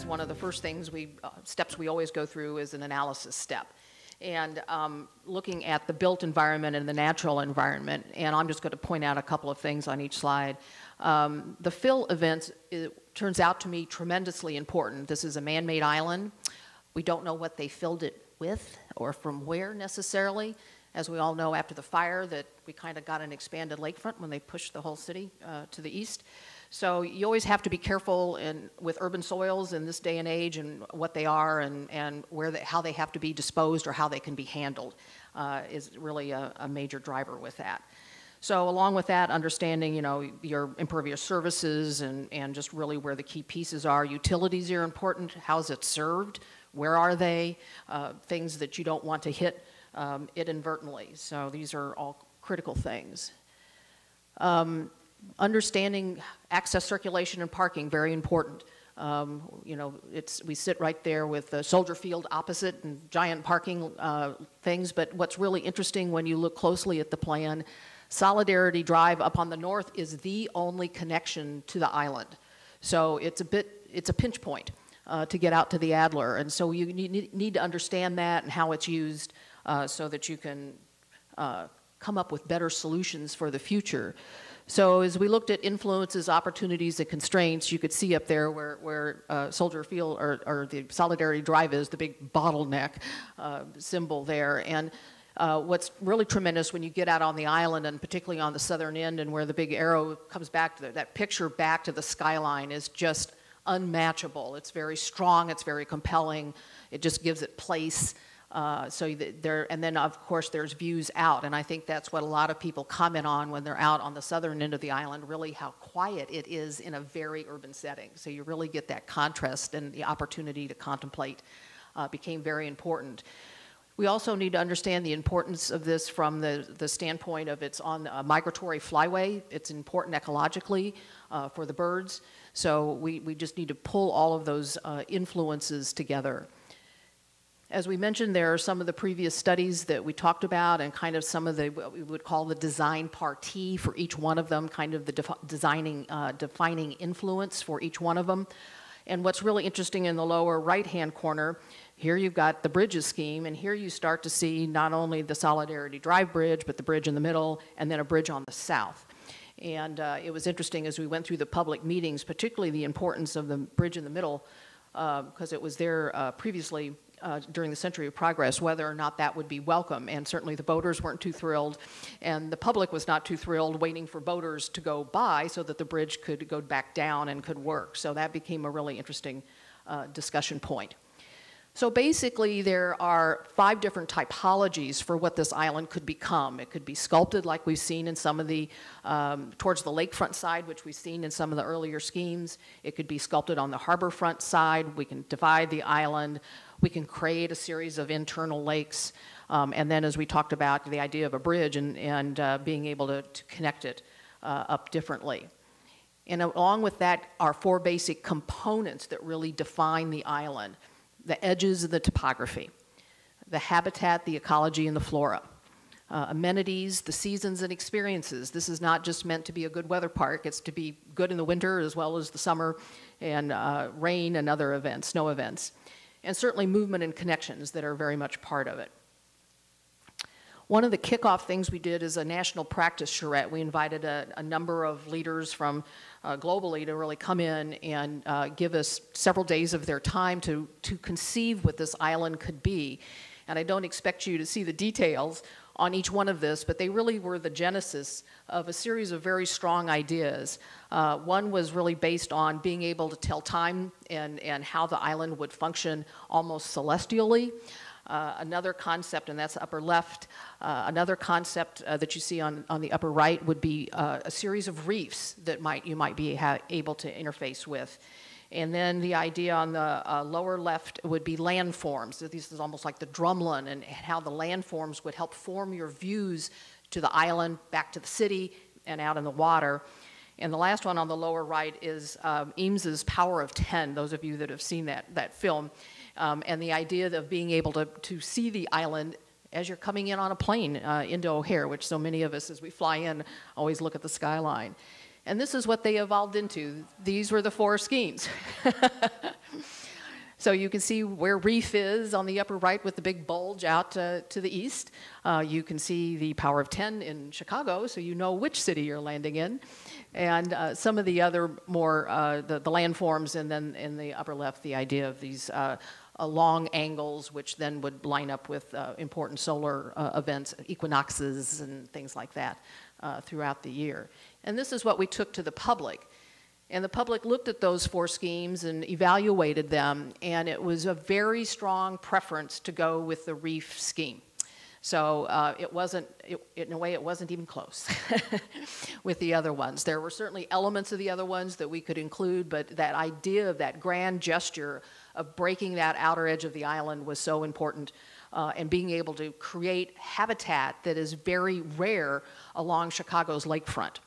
one of the first things steps we always go through is an analysis step. And looking at the built environment and the natural environment, and I'm just going to point out a couple of things on each slide. The fill events, it turns out to me tremendously important. This is a man-made island. We don't know what they filled it with or from where necessarily. As we all know, after the fire, that we kind of got an expanded lakefront when they pushed the whole city to the east. So you always have to be careful with urban soils in this day and age and what they are and how they have to be disposed or how they can be handled is really a major driver with that. So along with that, understanding, you know, your impervious services and just really where the key pieces are. Utilities are important. How's it served? Where are they? Things that you don't want to hit inadvertently. So these are all critical things. Understanding access, circulation, and parking, very important. You know, we sit right there with the Soldier Field opposite and giant parking things, but what's really interesting when you look closely at the plan, Solidarity Drive up on the north is the only connection to the island. So it's a pinch point to get out to the Adler, and so you need to understand that and how it's used so that you can come up with better solutions for the future. So as we looked at influences, opportunities, and constraints, you could see up there where Soldier Field or the Solidarity Drive is, the big bottleneck symbol there. And what's really tremendous when you get out on the island, and particularly on the southern end and where the big arrow comes back to that picture back to the skyline is just unmatchable. It's very strong, it's very compelling, it just gives it place. And then of course there's views out, and I think that's what a lot of people comment on when they're out on the southern end of the island, really how quiet it is in a very urban setting. So you really get that contrast, and the opportunity to contemplate became very important. We also need to understand the importance of this from the standpoint of it's on a migratory flyway. It's important ecologically for the birds. So we just need to pull all of those influences together. As we mentioned, there are some of the previous studies that we talked about and kind of some of what we would call the design partie for each one of them, kind of the defining influence for each one of them. And what's really interesting in the lower right-hand corner, here you've got the bridges scheme, and here you start to see not only the Solidarity Drive bridge, but the bridge in the middle, and then a bridge on the south. And it was interesting as we went through the public meetings, particularly the importance of the bridge in the middle, because it was there previously during the Century of Progress, whether or not that would be welcome. And certainly the boaters weren't too thrilled, and the public was not too thrilled waiting for boaters to go by so that the bridge could go back down and could work. So that became a really interesting discussion point. So basically there are 5 different typologies for what this island could become. It could be sculpted like we've seen in some of the, towards the lakefront side, which we've seen in some of the earlier schemes. It could be sculpted on the harborfront side. We can divide the island. We can create a series of internal lakes. And then as we talked about, the idea of a bridge and being able to connect it up differently. And along with that are 4 basic components that really define the island. The edges of the topography, the habitat, the ecology, and the flora. Amenities, the seasons and experiences. This is not just meant to be a good weather park. It's to be good in the winter as well as the summer, and rain and other events, snow events. And certainly movement and connections that are very much part of it. One of the kickoff things we did is a national practice charrette. We invited a number of leaders from globally to really come in and give us several days of their time to conceive what this island could be. And I don't expect you to see the details on each one of this, but they really were the genesis of a series of very strong ideas. One was really based on being able to tell time and how the island would function almost celestially. Another concept, and that's upper left, another concept that you see on the upper right would be a series of reefs that you might be able to interface with. And then the idea on the lower left would be landforms. So this is almost like the drumlin, and how the landforms would help form your views to the island, back to the city, and out in the water. And the last one on the lower right is Eames's Power of 10, those of you that have seen that film. And the idea of being able to see the island as you're coming in on a plane into O'Hare, which so many of us as we fly in always look at the skyline. And this is what they evolved into. These were the 4 schemes. So you can see where reef is on the upper right with the big bulge out to the east. You can see the power of 10 in Chicago, so you know which city you're landing in. And some of the other more, the landforms, and then in the upper left, the idea of these long angles, which then would line up with important solar events, equinoxes and things like that throughout the year. And this is what we took to the public. And the public looked at those 4 schemes and evaluated them, and it was a very strong preference to go with the reef scheme. So it wasn't, in a way, it wasn't even close with the other ones. There were certainly elements of the other ones that we could include, but that idea of that grand gesture of breaking that outer edge of the island was so important, and being able to create habitat that is very rare along Chicago's lakefront.